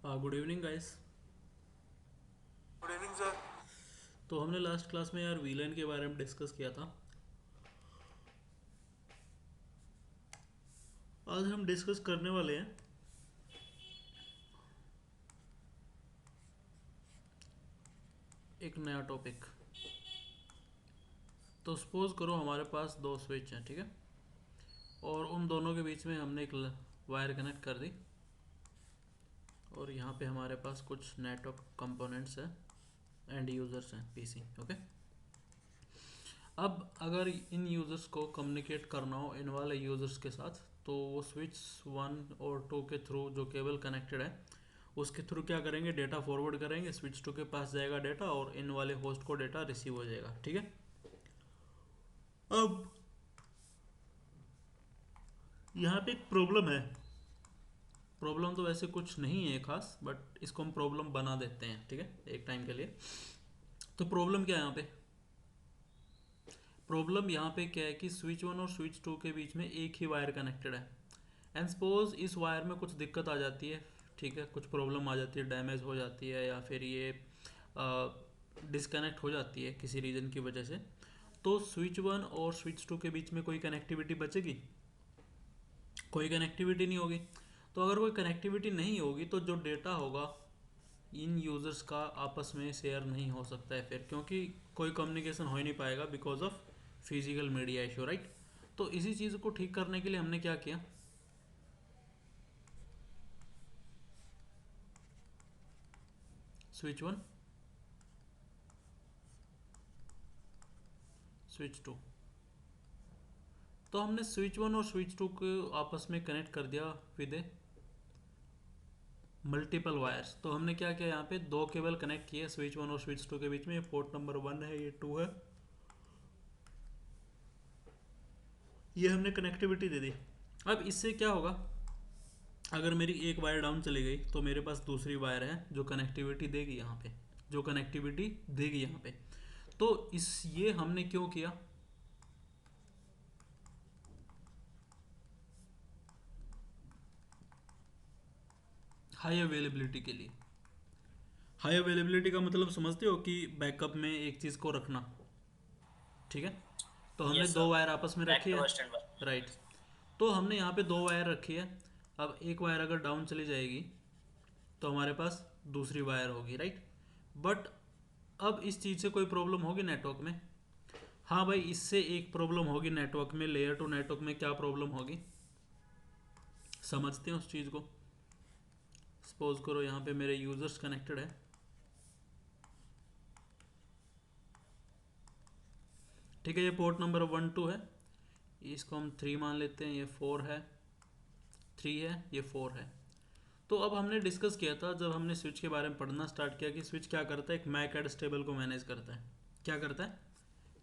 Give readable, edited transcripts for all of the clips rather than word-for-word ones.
Good evening guys. Good evening sir. तो हमने last class में यार वीलन के बारे में डिस्कस किया था। आज हम डिस्कस करने वाले हैं एक नया टॉपिक। तो सपोज करो हमारे पास दो स्विच हैं, ठीक है, और उन दोनों के बीच में हमने एक वायर कनेक्ट कर दी और यहाँ पे हमारे पास कुछ नेटवर्क कंपोनेंट्स हैं, एंड यूज़र्स हैं, पीसी। ओके। अब अगर इन यूज़र्स को कम्युनिकेट करना हो इन वाले यूज़र्स के साथ, तो वो स्विच 1 और 2 के थ्रू जो केबल कनेक्टेड है उसके थ्रू क्या करेंगे, डेटा फॉरवर्ड करेंगे, स्विच 2 के पास जाएगा डेटा और इन वाले होस्ट को डेटा रिसीव हो जाएगा। ठीक है। अब यहाँ पे एक प्रॉब्लम है। प्रॉब्लम तो वैसे कुछ नहीं है खास, बट इसको हम प्रॉब्लम बना देते हैं, ठीक है, एक टाइम के लिए। तो प्रॉब्लम क्या है यहाँ पे? प्रॉब्लम यहाँ पे क्या है कि स्विच 1 और स्विच 2 के बीच में एक ही वायर कनेक्टेड है, एंड सपोज इस वायर में कुछ दिक्कत आ जाती है, ठीक है, कुछ प्रॉब्लम आ जाती है, डैमेज हो जाती है या फिर ये डिस्कनेक्ट हो जाती है किसी रीज़न की वजह से, तो स्विच 1 और स्विच 2 के बीच में कोई कनेक्टिविटी बचेगी? कोई कनेक्टिविटी नहीं होगी। तो अगर कोई कनेक्टिविटी नहीं होगी तो जो डेटा होगा इन यूज़र्स का आपस में शेयर नहीं हो सकता है फिर, क्योंकि कोई कम्युनिकेशन हो ही नहीं पाएगा because of physical media issue, right. तो इसी चीज़ को ठीक करने के लिए हमने क्या किया, स्विच 1 स्विच 2, तो हमने स्विच 1 और स्विच 2 को आपस में कनेक्ट कर दिया विद ए मल्टीपल वायर्स। तो हमने क्या किया, यहाँ पे दो केबल कनेक्ट किए स्विच 1 और स्विच 2 के बीच में। ये पोर्ट नंबर 1 है, ये 2 है, ये हमने कनेक्टिविटी दे दी। अब इससे क्या होगा, अगर मेरी एक वायर डाउन चली गई तो मेरे पास दूसरी वायर है जो कनेक्टिविटी देगी यहाँ पे, जो कनेक्टिविटी देगी यहाँ पे। तो इस ये हमने क्यों किया, हाई अवेलेबिलिटी के लिए। हाई अवेलेबिलिटी का मतलब समझते हो कि बैकअप में एक चीज़ को रखना, ठीक है। तो हमने यस दो सर। वायर आपस में रखी बैक है, टू स्टैंड पर। राइट। तो हमने यहाँ पे दो वायर रखी है। अब एक वायर अगर डाउन चली जाएगी तो हमारे पास दूसरी वायर होगी, राइट। बट अब इस चीज़ से कोई प्रॉब्लम होगी नेटवर्क में? हाँ भाई, इससे एक प्रॉब्लम होगी नेटवर्क में। लेयर टू नेटवर्क में क्या प्रॉब्लम होगी, समझते हैं उस चीज़ को। सपोज करो यहाँ पे मेरे यूजर्स कनेक्टेड है, ठीक है। ये पोर्ट नंबर 1 2 है, इसको हम 3 मान लेते हैं, ये 4 है, 3 है, ये 4 है। तो अब हमने डिस्कस किया था जब हमने स्विच के बारे में पढ़ना स्टार्ट किया कि स्विच क्या करता है, एक मैक एड्रेस टेबल को मैनेज करता है। क्या करता है?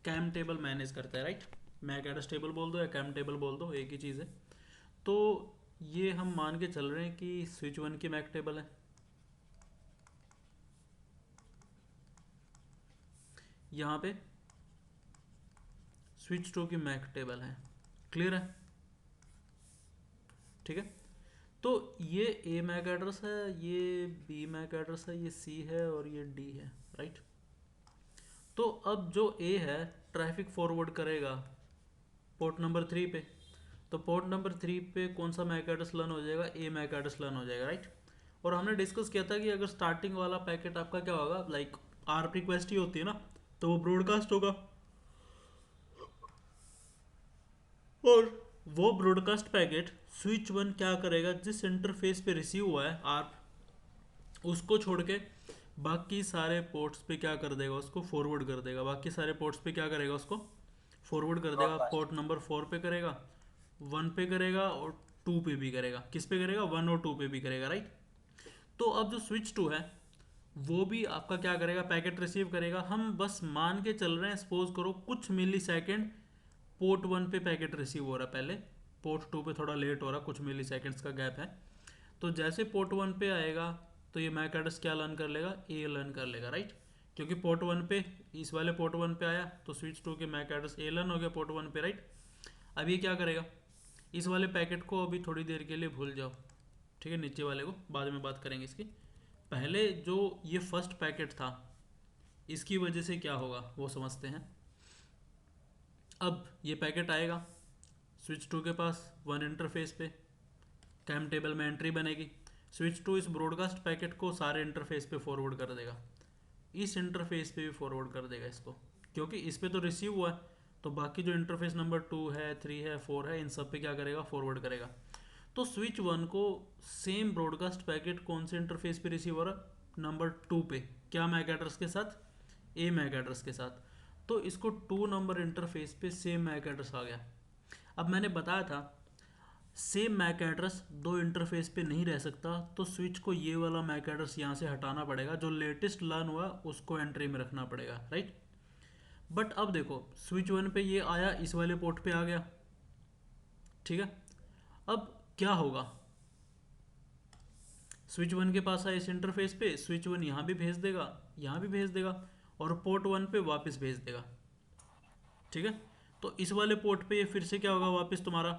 कैम टेबल मैनेज करता है, राइट। मैक एड्रेस टेबल बोल दो या कैम टेबल बोल दो, एक ही चीज़ है। तो ये हम मान के चल रहे हैं कि स्विच 1 की मैक टेबल है, यहाँ पे स्विच 2 की मैक टेबल है। क्लियर है? ठीक है। तो ये ए मैक एड्रेस है, ये बी मैक एड्रेस है, ये सी है और ये डी है, राइट। तो अब जो ए है ट्रैफिक फॉरवर्ड करेगा पोर्ट नंबर 3 पे। तो पोर्ट नंबर 3 पे कौन सा मैक एड्रेस लर्न हो जाएगा, ए मैक एड्रेस लर्न हो जाएगा, राइट। और हमने डिस्कस किया था कि अगर स्टार्टिंग वाला पैकेट आपका क्या होगा, लाइक आरप रिक्वेस्ट ही होती है ना, तो वो ब्रॉडकास्ट होगा। और वो ब्रॉडकास्ट पैकेट स्विच 1 क्या करेगा, जिस इंटरफेस पे रिसीव हुआ है आरप, उसको छोड़ के बाकी सारे पोर्ट्स पे क्या कर देगा, उसको फॉरवर्ड कर देगा। बाकी सारे पोर्ट्स पे क्या करेगा, उसको फॉरवर्ड कर देगा। ब्रॉडकास्ट। पोर्ट नंबर 4 पे करेगा, 1 पे करेगा और 2 पे भी करेगा। किस पे करेगा, 1 और 2 पे भी करेगा, राइट। तो अब जो स्विच 2 है वो भी आपका क्या करेगा, पैकेट रिसीव करेगा। हम बस मान के चल रहे हैं, सपोज करो कुछ मिली सेकेंड पोर्ट 1 पे पैकेट रिसीव हो रहा है, पहले पोर्ट 2 पे थोड़ा लेट हो रहा, कुछ मिली सेकेंड्स का गैप है। तो जैसे पोर्ट 1 पे आएगा तो ये मैक एड्रेस क्या लर्न कर लेगा, ए लर्न कर लेगा, राइट। क्योंकि पोर्ट 1 पे, इस वाले पोर्ट 1 पे आया तो स्विच 2 के मैक एड्रेस ए लर्न हो गया पोर्ट 1 पे, राइट। अब ये क्या करेगा, इस वाले पैकेट को अभी थोड़ी देर के लिए भूल जाओ, ठीक है, नीचे वाले को बाद में बात करेंगे इसकी। पहले जो ये फर्स्ट पैकेट था इसकी वजह से क्या होगा वो समझते हैं। अब ये पैकेट आएगा स्विच टू के पास वन इंटरफेस पे, कैम टेबल में एंट्री बनेगी। स्विच टू इस ब्रॉडकास्ट पैकेट को सारे इंटरफेस पे फॉरवर्ड कर देगा, इस इंटरफेस पे भी फॉरवर्ड कर देगा इसको, क्योंकि इस पे तो रिसीव हुआ है, तो बाकी जो इंटरफेस नंबर 2 है 3 है 4 है इन सब पे क्या करेगा, फॉरवर्ड करेगा। तो स्विच 1 को सेम ब्रॉडकास्ट पैकेट कौन से इंटरफेस पे रिसीव हो रहा है, नंबर 2 पे, क्या मैक एड्रेस के साथ, ए मैक एड्रेस के साथ। तो इसको 2 नंबर इंटरफेस पे सेम मैक एड्रेस आ गया। अब मैंने बताया था सेम मैक एड्रेस दो इंटरफेस पे नहीं रह सकता, तो स्विच को ये वाला मैक एड्रेस यहाँ से हटाना पड़ेगा, जो लेटेस्ट लर्न हुआ उसको एंट्री में रखना पड़ेगा, राइट। बट अब देखो स्विच 1 पे ये आया, इस वाले पोर्ट पे आ गया, ठीक है। अब क्या होगा, स्विच 1 के पास आया इस इंटरफेस पे, स्विच 1 यहाँ भी भेज देगा, यहाँ भी भेज देगा, और पोर्ट 1 पे वापस भेज देगा, ठीक है। तो इस वाले पोर्ट पे ये फिर से क्या होगा, वापस तुम्हारा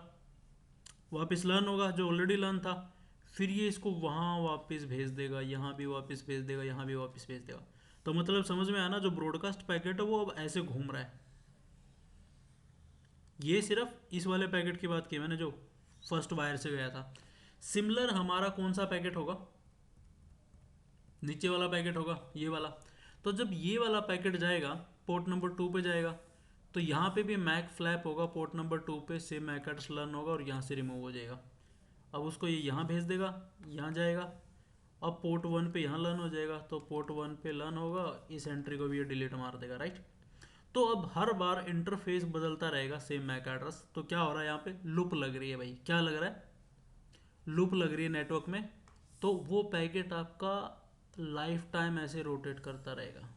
वापस लर्न होगा जो ऑलरेडी लर्न था, फिर ये इसको वहाँ वापस भेज देगा, यहाँ भी वापस भेज देगा, यहाँ भी वापस भेज देगा। तो मतलब समझ में आना, जो ब्रॉडकास्ट पैकेट है वो अब ऐसे घूम रहा है। ये सिर्फ इस वाले पैकेट की बात की मैंने जो फर्स्ट वायर से गया था। सिमिलर हमारा कौन सा पैकेट होगा, नीचे वाला पैकेट होगा, ये वाला। तो जब ये वाला पैकेट जाएगा पोर्ट नंबर 2 पे जाएगा, तो यहाँ पे भी मैक फ्लैप होगा पोर्ट नंबर 2 पे, सेम मैक एड्रेस लर्न होगा और यहाँ से रिमूव हो जाएगा। अब उसको ये यहाँ भेज देगा, यहाँ जाएगा, अब पोर्ट 1 पे यहाँ लर्न हो जाएगा, तो पोर्ट 1 पे लर्न होगा, इस एंट्री को भी ये डिलीट मार देगा, राइट। तो अब हर बार इंटरफेस बदलता रहेगा सेम मैक एड्रेस। तो क्या हो रहा है यहाँ पे, लूप लग रही है भाई, क्या लग रहा है, लूप लग रही है नेटवर्क में। तो वो पैकेट आपका लाइफ टाइम ऐसे रोटेट करता रहेगा,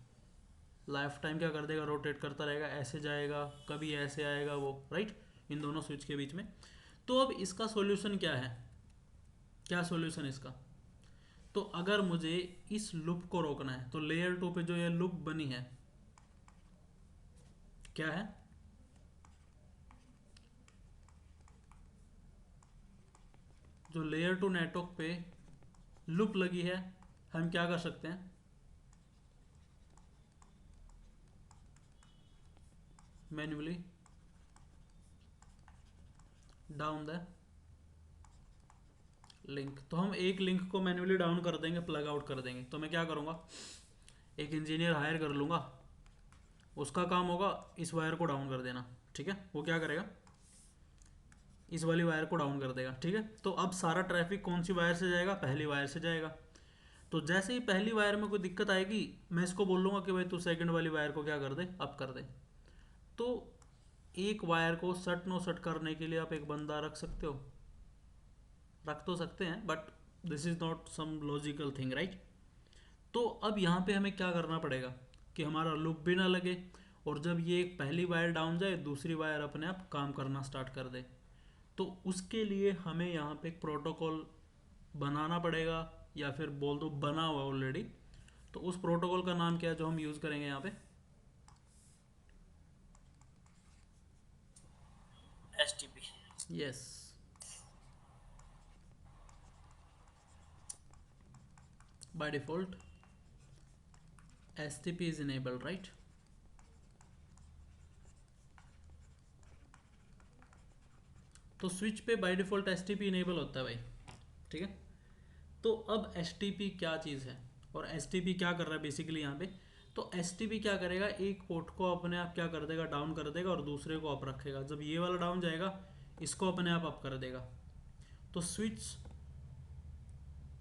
लाइफ टाइम क्या कर देगा, रोटेट करता रहेगा, ऐसे जाएगा, कभी ऐसे आएगा वो, राइट, इन दोनों स्विच के बीच में। तो अब इसका सॉल्यूशन क्या है, क्या सॉल्यूशन इसका। तो अगर मुझे इस लूप को रोकना है, तो लेयर 2 पे जो ये लूप बनी है क्या है, जो लेयर 2 नेटवर्क पे लूप लगी है, हम क्या कर सकते हैं, मैन्युअली डाउन द लिंक। तो हम एक लिंक को मैन्युअली डाउन कर देंगे, प्लग आउट कर देंगे। तो मैं क्या करूँगा, एक इंजीनियर हायर कर लूँगा, उसका काम होगा इस वायर को डाउन कर देना, ठीक है। वो क्या करेगा, इस वाली वायर को डाउन कर देगा, ठीक है। तो अब सारा ट्रैफिक कौन सी वायर से जाएगा, पहली वायर से जाएगा। तो जैसे ही पहली वायर में कोई दिक्कत आएगी, मैं इसको बोल लूँगा कि भाई तू सेकंड वाली वायर को क्या कर दे, अप कर दे। तो एक वायर को सट नो सट करने के लिए आप एक बंदा रख सकते हो, रख तो सकते हैं, but this is not some logical thing, right. तो अब यहाँ पे हमें क्या करना पड़ेगा कि हमारा लूप भी ना लगे, और जब ये एक पहली वायर डाउन जाए दूसरी वायर अपने आप काम करना स्टार्ट कर दे। तो उसके लिए हमें यहाँ पे एक प्रोटोकॉल बनाना पड़ेगा, या फिर बोल दो बना हुआ ऑलरेडी। तो उस प्रोटोकॉल का नाम क्या है जो हम यूज़ करेंगे यहाँ पे, STP। Yes, by default STP is enabled, right. तो स्विच पे बाय डिफॉल्ट STP इनेबल होता है भाई, ठीक है। तो अब STP क्या चीज़ है और STP क्या कर रहा है बेसिकली यहाँ पे। तो STP क्या करेगा, एक पोर्ट को अपने आप क्या कर देगा, डाउन कर देगा, और दूसरे को अप रखेगा। जब ये वाला डाउन जाएगा इसको अपने आप अप कर देगा। तो स्विच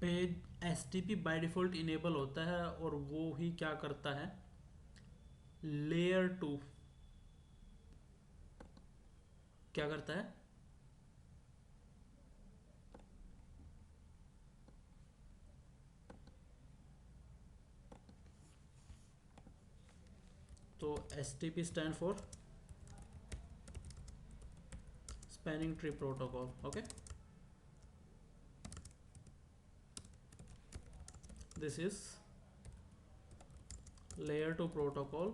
पे STP बाय डिफ़ॉल्ट इनेबल होता है, और वो ही क्या करता है, लेयर 2 क्या करता है, तो STP stand for spanning tree protocol, okay. This is layer 2 protocol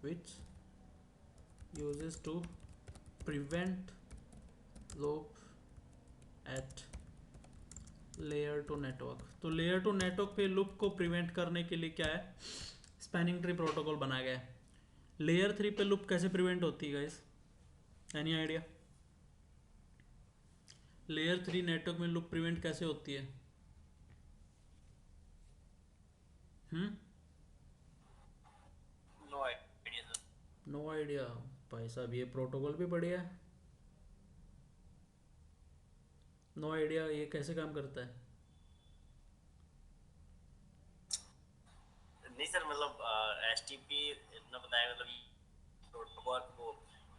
which uses to prevent loop at layer two network. तो लेयर टू नेटवर्क पे लूप को प्रिवेंट करने के लिए क्या है, स्पैनिंग ट्री प्रोटोकॉल बनाया गया है। लेयर 3 पे लूप कैसे प्रिवेंट होती है guys, any idea? Layer 3 network में लूप प्रिवेंट कैसे होती है? No idea sir. No idea? भाई साहब ये प्रोटोकॉल भी बढ़िया है। नो आइडिया, ये कैसे काम करता है? नहीं सर, मतलब एसटीपी इतना बताया, मतलब प्रोटोकॉल को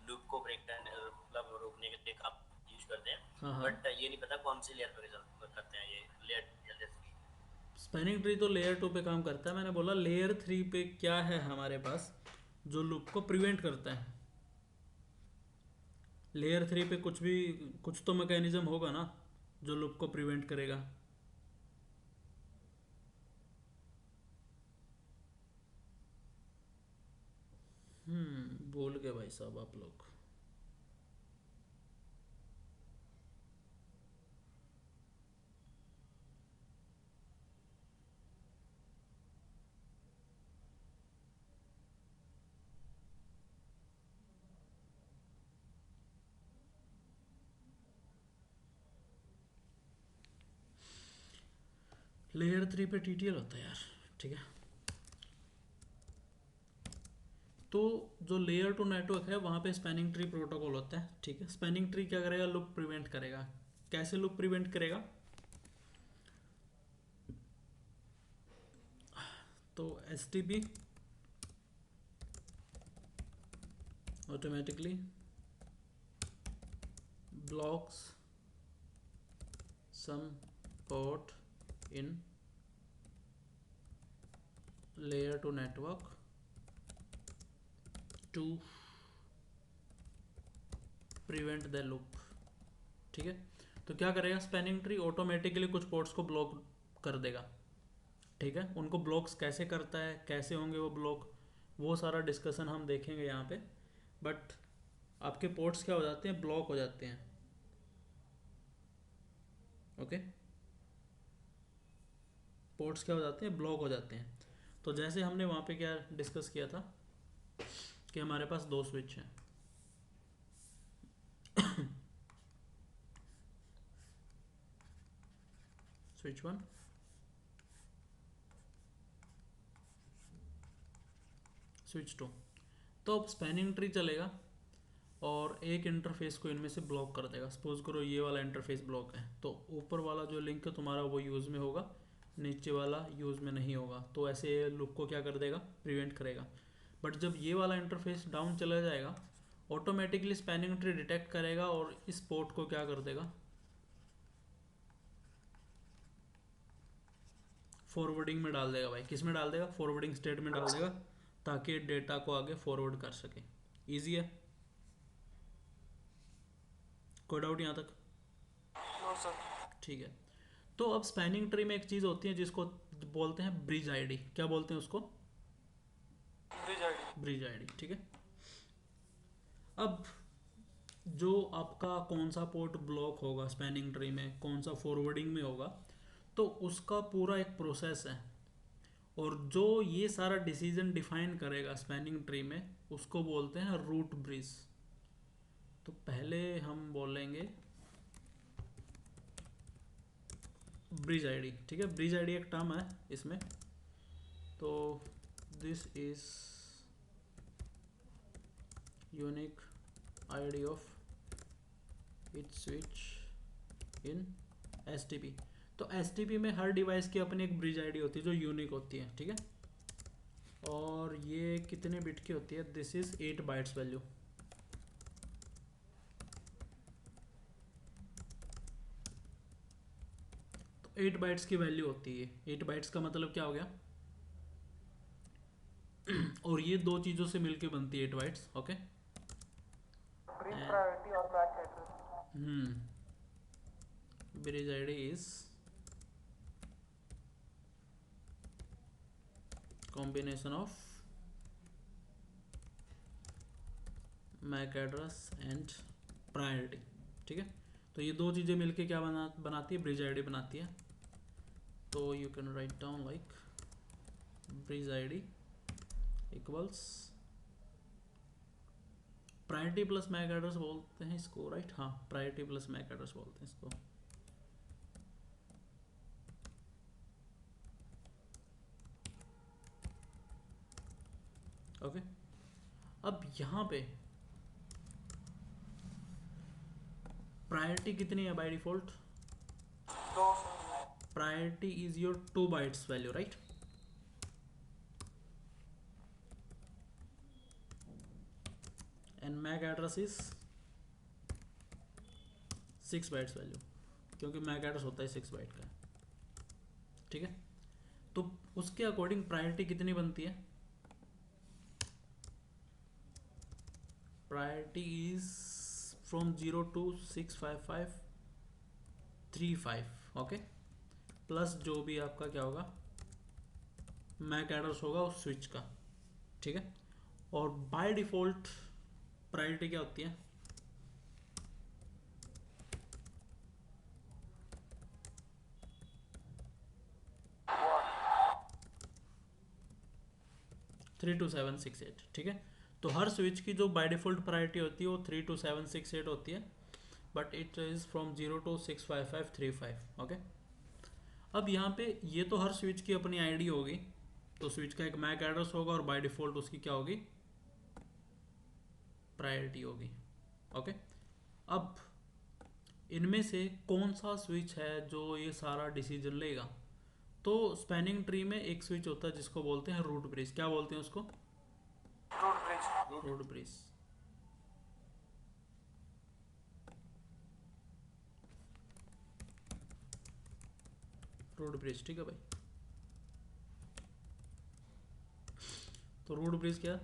लूप को ब्रेक करने, मतलब रोकने के लिए आप यूज करते हैं, हाँ हाँ। बट ये नहीं पता कौन सी लेयर पर करते हैं ये लेयर। स्पैनिंग ट्री तो लेयर 2 पे काम करता है, मैंने बोला लेयर 3 पे क्या है हमारे पास जो लूप को प्रिवेंट करता है। लेयर 3 पे कुछ तो मैकेनिज्म होगा ना जो लूप को प्रिवेंट करेगा। भूल गए भाई साहब आप लोग। लेयर 3 पे टीटीएल होता है यार, ठीक है। तो जो लेयर टू नेटवर्क है वहाँ पे स्पैनिंग ट्री प्रोटोकॉल होता है, ठीक है। स्पैनिंग ट्री क्या करेगा, लूप प्रिवेंट करेगा। कैसे लूप प्रिवेंट करेगा? तो STP automatically blocks some port in layer 2 network to prevent the loop, ठीक है। तो क्या करेगा स्पैनिंग ट्री, ऑटोमेटिकली कुछ पोर्ट्स को ब्लॉक कर देगा, ठीक है। उनको ब्लॉक्स कैसे करता है, कैसे होंगे वो ब्लॉक, वो सारा डिस्कशन हम देखेंगे यहाँ पे। बट आपके पोर्ट्स क्या हो जाते हैं, ब्लॉक हो जाते हैं, ओके। पोर्ट्स क्या हो जाते हैं, ब्लॉक हो जाते हैं। तो जैसे हमने वहाँ पे क्या डिस्कस किया था कि हमारे पास दो स्विच हैं, स्विच 1, स्विच 2। तो अब स्पैनिंग ट्री चलेगा और एक इंटरफेस को इनमें से ब्लॉक कर देगा। सपोज करो ये वाला इंटरफेस ब्लॉक है, तो ऊपर वाला जो लिंक है तुम्हारा वो यूज़ में होगा, नीचे वाला यूज़ में नहीं होगा। तो ऐसे लूप को क्या कर देगा, प्रिवेंट करेगा। बट जब ये वाला इंटरफेस डाउन चला जाएगा, ऑटोमेटिकली स्पैनिंग ट्री डिटेक्ट करेगा और इस पोर्ट को क्या कर देगा, फॉरवर्डिंग में डाल देगा। भाई किस में डाल देगा, फॉरवर्डिंग स्टेट में डाल देगा, ताकि डेटा को आगे फॉरवर्ड कर सके। ईजी है, कोई डाउट यहाँ तक? No sir. ठीक है। तो अब स्पैनिंग ट्री में एक चीज़ होती है जिसको बोलते हैं ब्रिज आईडी। क्या बोलते हैं उसको, ब्रिज आईडी। ब्रिज आईडी, ठीक है। अब जो आपका कौन सा पोर्ट ब्लॉक होगा स्पैनिंग ट्री में, कौन सा फॉरवर्डिंग में होगा, तो उसका पूरा एक प्रोसेस है। और जो ये सारा डिसीजन डिफाइन करेगा स्पैनिंग ट्री में, उसको बोलते हैं रूट ब्रिज। तो पहले हम बोलेंगे ब्रिज आईडी, ठीक है। ब्रिज आईडी एक टर्म है इसमें। तो this is unique ID of it switch in STP. तो एसटीपी में हर डिवाइस की अपनी एक ब्रिज आईडी होती है जो यूनिक होती है, ठीक है। और ये कितने बिट की होती है, दिस इज 8 बाइट्स वैल्यू। तो 8 बाइट्स की वैल्यू होती है। 8 बाइट्स का मतलब क्या हो गया और ये दो चीज़ों से मिलके बनती है 8 बाइट्स, ओके। प्रायोरिटी और back address. Bridge ID is combination of MAC address and priority, ठीक है। तो ये दो चीज़ें मिलके क्या बनाती है, ब्रिज आईडी बनाती है। So you can write down like breeze id equals priority plus MAC address बोलते हैं इसको, राइट? हाँ, प्रायोरिटी प्लस मैक एड्रेस बोलते हैं इसको। ओके, अब यहाँ पे प्रायोरिटी कितनी है by default? Priority is your 2 bytes value, right? And MAC address is 6 bytes value, क्योंकि मैक एड्रेस होता है 6 बाइट का, ठीक है? तो उसके अकॉर्डिंग प्रायोरिटी कितनी बनती है? Priority is from 0 to 65535, okay, plus जो भी आपका क्या होगा मैक एड्रेस होगा उस स्विच का, ठीक है? और बाय डिफॉल्ट प्रायोरिटी क्या होती है? थ्री टू 768, ठीक है? तो हर स्विच की जो बाय डिफॉल्ट प्रायोरिटी होती है वो 32768 होती है, but it is from 0 to 65535, okay? अब यहाँ पे ये तो हर स्विच की अपनी आईडी होगी, तो स्विच का एक मैक एड्रेस होगा और बाय डिफॉल्ट उसकी क्या होगी? प्रायोरिटी होगी, ओके? अब इनमें से कौन सा स्विच है जो ये सारा डिसीजन लेगा? तो स्पैनिंग ट्री में एक स्विच होता है जिसको बोलते हैं रूट ब्रिज। क्या बोलते हैं उसको? Root bridge. रूट ब्रिज, ठीक है भाई? तो रूट ब्रिज क्या?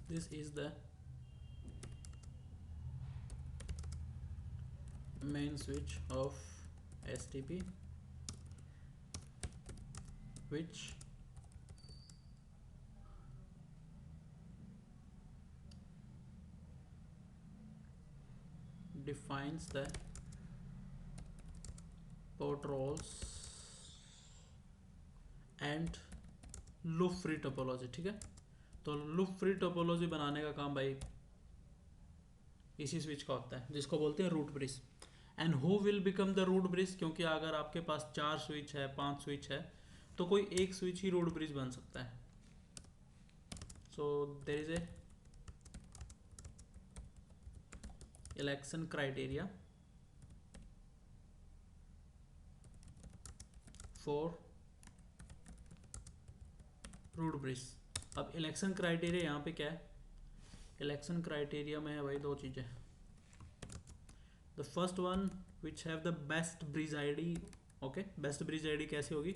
This is the main switch of STP which defines the port roles and loop free topology, ठीक है? तो लूप फ्री टोपोलॉजी बनाने का काम भाई इसी स्विच का होता है, जिसको बोलते हैं root bridge. And who will become the root bridge? क्योंकि अगर आपके पास 4 स्विच है, 5 स्विच है, तो कोई एक स्विच ही रूट ब्रिज बन सकता है। So there is a election criteria for root bridge. अब इलेक्शन क्राइटेरिया यहाँ पे क्या है? इलेक्शन क्राइटेरिया में है भाई 2 चीज़ें। The first one which have the best bridge ID, okay? Best bridge ID कैसी होगी?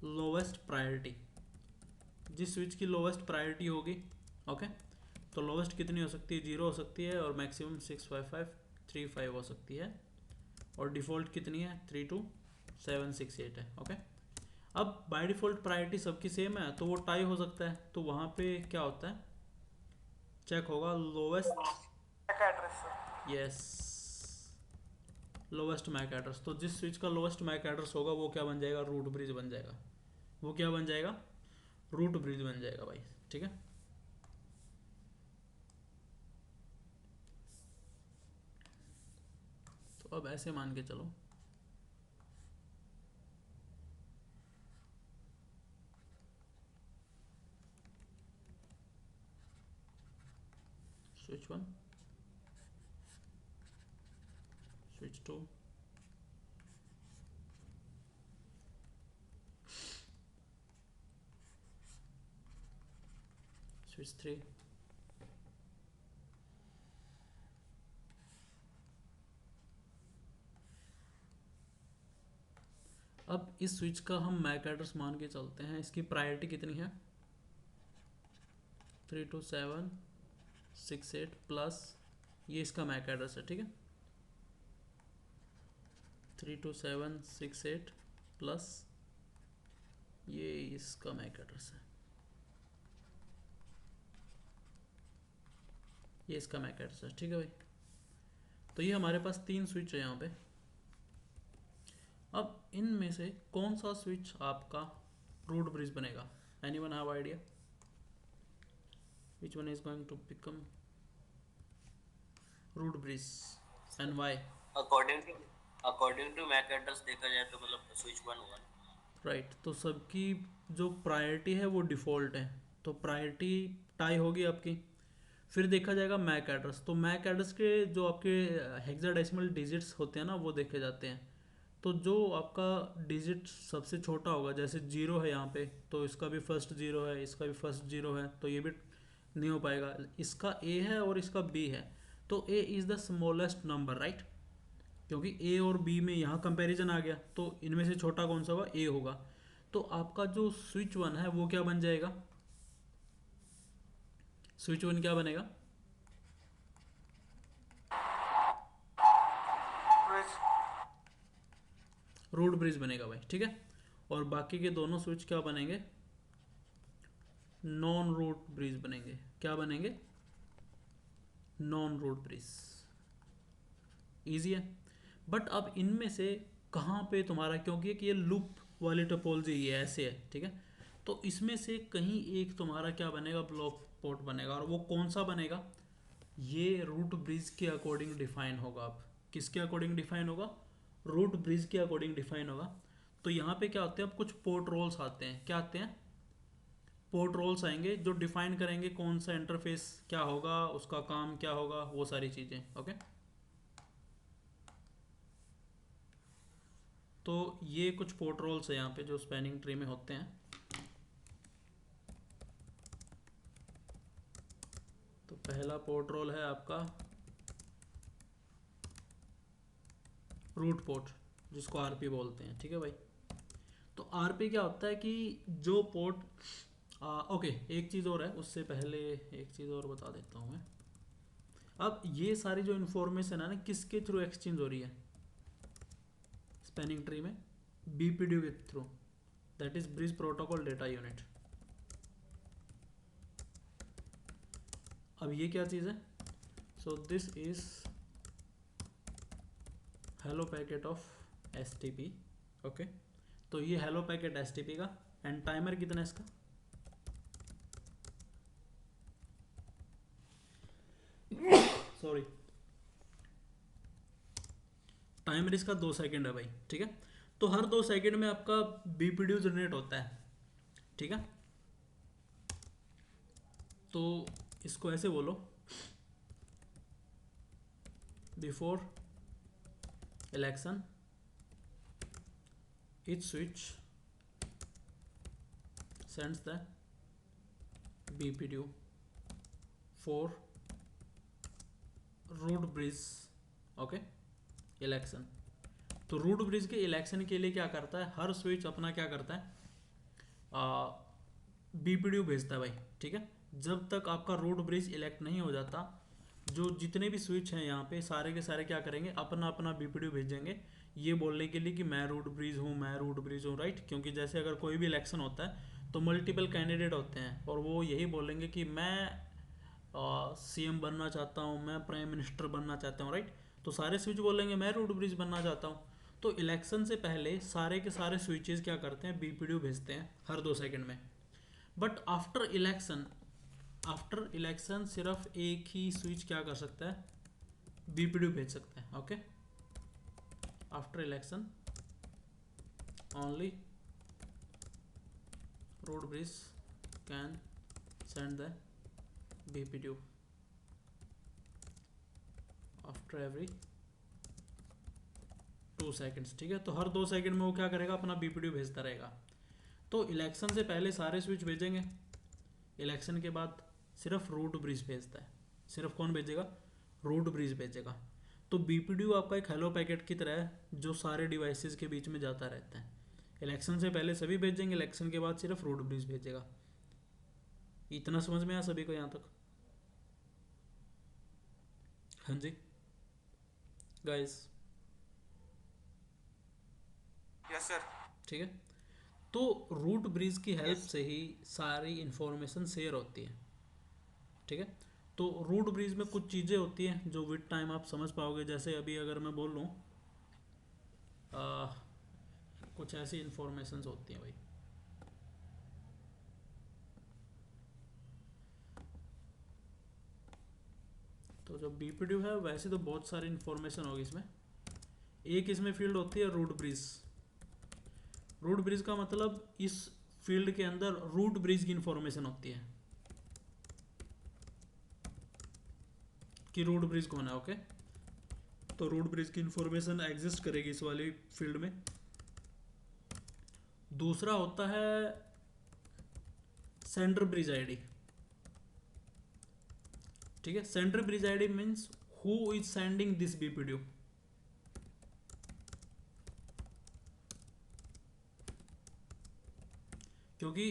Lowest priority. जिस स्विच की लोवेस्ट प्रायोरिटी होगी, ओके, तो लोवेस्ट कितनी हो सकती है? 0 हो सकती है, और मैक्सिमम 65535 हो सकती है, और डिफ़ॉल्ट कितनी है? 32768 है, ओके? अब बाय डिफ़ॉल्ट प्रायोरिटी सबकी सेम है, तो वो टाई हो सकता है, तो वहाँ पे क्या होता है? चेक होगा lowest address, yes, lowest MAC address. तो जिस स्विच का लोवेस्ट मैक एड्रेस होगा वो क्या बन जाएगा? रूट ब्रिज बन जाएगा। वो क्या बन जाएगा? रूट ब्रिज बन जाएगा भाई, ठीक है? तो अब ऐसे मान के चलो, स्विच 1, स्विच 2, स्विच 3, अब इस स्विच का हम मैक एड्रेस मान के चलते हैं। इसकी प्रायोरिटी कितनी है? 32768 प्लस ये इसका मैक एड्रेस है, ठीक है? 32768 प्लस ये इसका मैक एड्रेस है, ये इसका मैक एड्रेस है, ठीक है भाई? तो ये हमारे पास 3 स्विच है यहाँ पे। अब इनमें से कौन सा स्विच आपका रूट ब्रिज बनेगा? Anyone have idea which one is going to become root bridge and why? According to MAC address देखा जाए तो मतलब स्विच 1 होगा ना। राइट, तो सबकी जो प्रायोरिटी है वो डिफ़ॉल्ट है, तो प्रायोरिटी टाई होगी आपकी। फिर देखा जाएगा मैक एड्रेस, तो मैक एड्रेस के जो आपके हेक्साडेसिमल डिजिट्स होते हैं ना वो देखे जाते हैं। तो जो आपका डिजिट सबसे छोटा होगा, जैसे जीरो है यहाँ पे, तो इसका भी फर्स्ट जीरो है, इसका भी फर्स्ट जीरो है, तो ये भी नहीं हो पाएगा। इसका ए है और इसका बी है, तो A is the smallest number, right, क्योंकि ए और बी में यहाँ कंपैरिजन आ गया, तो इनमें से छोटा कौन सा होगा? ए होगा। तो आपका जो स्विच वन है वो क्या बन जाएगा? स्विच वन क्या बनेगा? रूट ब्रिज बनेगा भाई, ठीक है। और बाकी के दोनों स्विच क्या बनेंगे? नॉन रूट ब्रिज बनेंगे। क्या बनेंगे? Non root bridge. ईजी है। बट अब इनमें से कहाँ पे तुम्हारा, क्योंकि ये लूप वाली टोपोलॉजी ये ऐसे है, ठीक है, तो इसमें से कहीं एक तुम्हारा क्या बनेगा? ब्लॉक पोर्ट बनेगा। और वो कौन सा बनेगा? ये रूट ब्रिज के अकॉर्डिंग डिफाइन होगा। अब किसके अकॉर्डिंग डिफाइन होगा? रूट ब्रिज के अकॉर्डिंग डिफाइन होगा। तो यहाँ पे क्या होते हैं? अब कुछ पोर्ट रोल्स आते हैं। क्या आते हैं? पोर्ट रोल्स आएंगे जो डिफाइन करेंगे कौन सा इंटरफेस क्या होगा, उसका काम क्या होगा, वो सारी चीज़ें। ओके, तो ये कुछ पोर्ट रोल्स है यहाँ पे जो स्पैनिंग ट्री में होते हैं। तो पहला पोर्ट रोल है आपका रूट पोर्ट, जिसको आरपी बोलते हैं, ठीक है भाई। तो आरपी क्या होता है कि जो पोर्ट ओके, एक चीज़ और है, उससे पहले एक चीज़ और बता देता हूँ मैं। अब ये सारी जो इन्फॉर्मेशन है ना, किसके थ्रू एक्सचेंज हो रही है स्पैनिंग ट्री में? बीपीडी के through, that is bridge protocol data unit. अब ये क्या चीज़ है? So this is hello packet of STP. Okay, तो ये हेलो पैकेट एसटीपी का, एंड टाइमर कितना है इसका? सॉरी, टाइमर इसका 2 सेकंड है भाई, ठीक है। तो हर 2 सेकंड में आपका बीपीडी जनरेट होता है, ठीक है। तो इसको ऐसे बोलो, before election each switch sends the BPDU for root bridge, okay, election. तो रूट ब्रिज के इलेक्शन के लिए क्या करता है? हर स्विच अपना क्या करता है? बीपीडीयू भेजता है भाई, ठीक है। जब तक आपका रूट ब्रिज इलेक्ट नहीं हो जाता, जो जितने भी स्विच हैं यहाँ पे सारे के सारे क्या करेंगे? अपना अपना बीपीडीयू भेजेंगे, ये बोलने के लिए कि मैं रूट ब्रिज हूँ, मैं रूट ब्रिज हूँ, राइट। क्योंकि जैसे अगर कोई भी इलेक्शन होता है तो मल्टीपल कैंडिडेट होते हैं, और वो यही बोलेंगे कि मैं सीएम बनना चाहता हूँ, मैं प्राइम मिनिस्टर बनना चाहता हूँ, राइट। तो सारे स्विच बोलेंगे मैं रूट ब्रिज बनना चाहता हूँ। तो इलेक्शन से पहले सारे के सारे स्विचेस क्या करते हैं? बीपीडीयू भेजते हैं हर 2 सेकंड में। बट आफ्टर इलेक्शन सिर्फ एक ही स्विच क्या कर सकता है? बीपीडीयू भेज सकता है, okay. After election only road bridge can send the BPDU after every 2 seconds, ठीक है। तो हर 2 सेकंड में वो क्या करेगा? अपना बीपीडीयू भेजता रहेगा। तो इलेक्शन से पहले सारे स्विच भेजेंगे, इलेक्शन के बाद सिर्फ रूट ब्रिज भेजता है। सिर्फ कौन भेजेगा? रूट ब्रिज भेजेगा। तो बीपीडीयू आपका एक हेलो पैकेट की तरह है जो सारे डिवाइसेस के बीच में जाता रहता है। इलेक्शन से पहले सभी भेजेंगे, इलेक्शन के बाद सिर्फ रूट ब्रिज भेजेगा। इतना समझ में आया सभी को यहाँ तक? हाँ जी गाइस, यस सर। ठीक है। तो रूट ब्रिज की हेल्प से ही सारी इंफॉर्मेशन शेयर होती है, ठीक है। तो रूट ब्रिज में कुछ चीज़ें होती हैं जो विद टाइम आप समझ पाओगे। जैसे अभी अगर मैं बोल लूँ कुछ ऐसी इंफॉर्मेशंस होती हैं भाई। तो जो बीपीडीयू है वैसे तो बहुत सारी इंफॉर्मेशन होगी इसमें। एक इसमें फील्ड होती है रूट ब्रिज। रूट ब्रिज का मतलब इस फील्ड के अंदर रूट ब्रिज की इंफॉर्मेशन होती है कि रूट ब्रिज कौन है। ओके, तो रूट ब्रिज की इंफॉर्मेशन एग्जिस्ट करेगी इस वाली फील्ड में। दूसरा होता है सेंटर ब्रिज आईडी। ठीक है, sender bridge ID means who is sending this BPDU. क्योंकि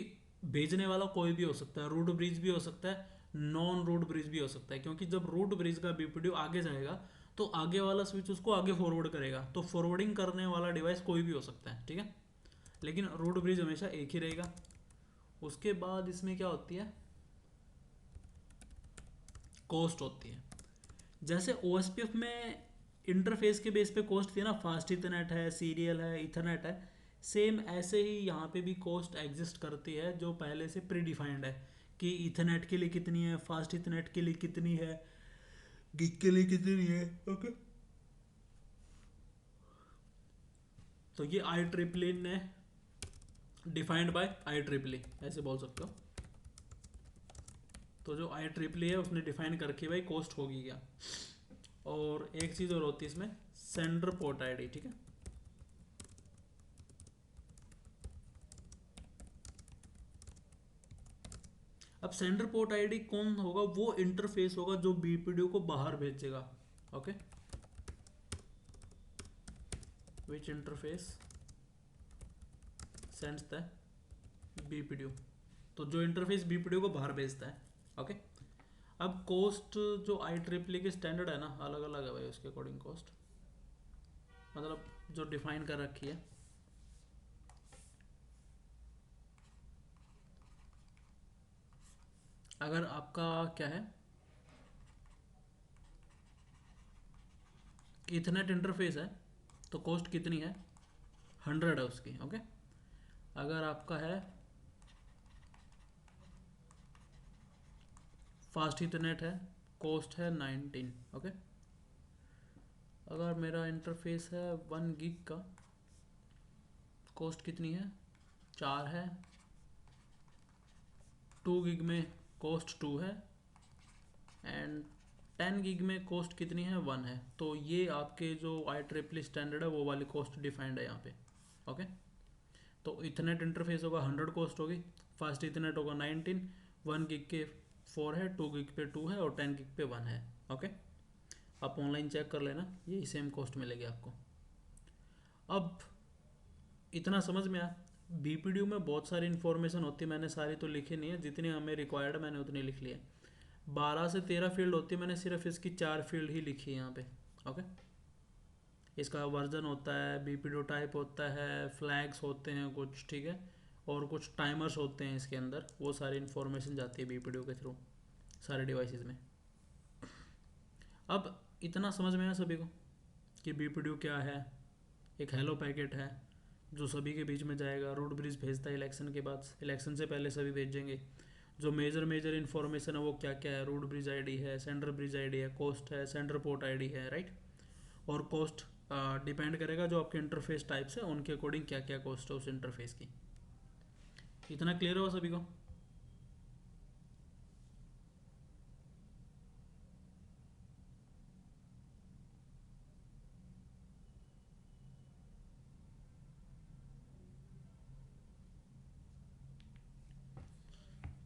भेजने वाला कोई भी हो सकता है, रूट ब्रिज भी हो सकता है, नॉन रूट ब्रिज भी हो सकता है। क्योंकि जब रूट ब्रिज का बीपीडीयू आगे जाएगा तो आगे वाला स्विच उसको आगे फॉरवर्ड करेगा, तो फॉरवर्डिंग करने वाला डिवाइस कोई भी हो सकता है। ठीक है, लेकिन रूट ब्रिज हमेशा एक ही रहेगा। उसके बाद इसमें क्या होती है, कॉस्ट होती है। जैसे ओएसपीएफ में इंटरफेस के बेस पे कॉस्ट थी ना, फास्ट इथरनेट है, सीरियल है, इथरनेट है, सेम ऐसे ही यहाँ पे भी कॉस्ट एग्जिस्ट करती है जो पहले से प्री डिफाइंड है कि इथरनेट के लिए कितनी है, फास्ट इथरनेट के लिए कितनी है, गिग के लिए कितनी है। ओके, तो ये आई ट्रिपल ने डिफाइंड बाय आई ट्रिपल, ऐसे बोल सकते हो। तो जो आई ट्रिपल है उसने डिफाइन करके भाई कॉस्ट होगी क्या। और एक चीज़ और होती है इसमें, सेंडर पोर्ट आईडी। ठीक है, अब सेंडर पोर्ट आईडी कौन होगा, वो इंटरफेस होगा जो बीपीडीयू को बाहर भेजेगा। Okay, which interface sends the BPDU, तो जो इंटरफेस बीपीडीयू को बाहर भेजता है। ओके, अब कॉस्ट जो आई ट्रिपल के स्टैंडर्ड है ना, अलग अलग है भाई उसके अकॉर्डिंग कॉस्ट, मतलब जो डिफाइन कर रखी है। अगर आपका क्या है, इथरनेट इंटरफेस है तो कॉस्ट कितनी है, 100 है उसकी। ओके, अगर आपका है फास्ट इथरनेट है, कॉस्ट है 19। ओके, अगर मेरा इंटरफेस है 1 गिग का, कॉस्ट कितनी है, 4 है। 2 गिग में कॉस्ट 2 है, एंड 10 गिग में कॉस्ट कितनी है, 1 है। तो ये आपके जो आई ट्रिपल स्टैंडर्ड है वो वाली कॉस्ट डिफाइंड है यहाँ पे। ओके, तो इथरनेट इंटरफेस होगा 100 कॉस्ट होगी, फास्ट इथरनेट होगा 19, 1 गिग के 4 है, 2 गिग पे 2 है और 10 गिग पे 1 है। ओके, आप ऑनलाइन चेक कर लेना, यही सेम कॉस्ट मिलेगी आपको। अब इतना समझ में आया। बीपीडीयू में बहुत सारी इन्फॉर्मेशन होती है, मैंने सारी तो लिखी नहीं है, जितनी हमें रिक्वायर्ड मैंने उतनी लिख ली है। 12 से 13 फील्ड होती है, मैंने सिर्फ इसकी 4 फील्ड ही लिखी है यहाँ पे। ओके, इसका वर्जन होता है, बीपीडीयू टाइप होता है, फ्लैग्स होते हैं कुछ, ठीक है, और कुछ टाइमर्स होते हैं इसके अंदर। वो सारी इन्फॉर्मेशन जाती है बीपीडीयू के थ्रू सारे डिवाइसेस में। अब इतना समझ में आया सभी को कि बीपीडीयू क्या है। एक हेलो पैकेट है जो सभी के बीच में जाएगा, रूट ब्रिज भेजता है इलेक्शन के बाद, इलेक्शन से पहले सभी भेजेंगे। जो मेजर इन्फॉर्मेशन है वो क्या क्या है, रूट ब्रिज आईडी है, सेंटर ब्रिज आईडी है, कॉस्ट है, सेंटर पोर्ट आईडी है, राइट। और कॉस्ट डिपेंड करेगा जो आपके इंटरफेस टाइप्स है उनके अकॉर्डिंग क्या क्या कॉस्ट है उस इंटरफेस की। इतना क्लियर हुआ सभी को।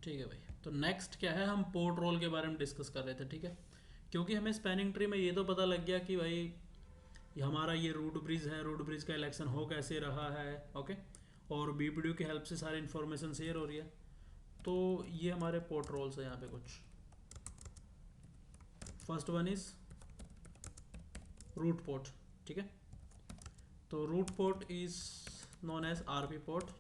ठीक है भाई, तो नेक्स्ट क्या है, हम पोर्ट रोल के बारे में डिस्कस कर रहे थे। ठीक है, क्योंकि हमें स्पैनिंग ट्री में ये तो पता लग गया कि भाई हमारा ये रूट ब्रिज है, रूट ब्रिज का इलेक्शन हो कैसे रहा है। ओके, और बीपीडीयू की हेल्प से सारी इन्फॉर्मेशन शेयर हो रही है। तो ये हमारे पोर्ट रोल्स है यहाँ पे कुछ। First one is root port. ठीक है, तो root port is known as RP port.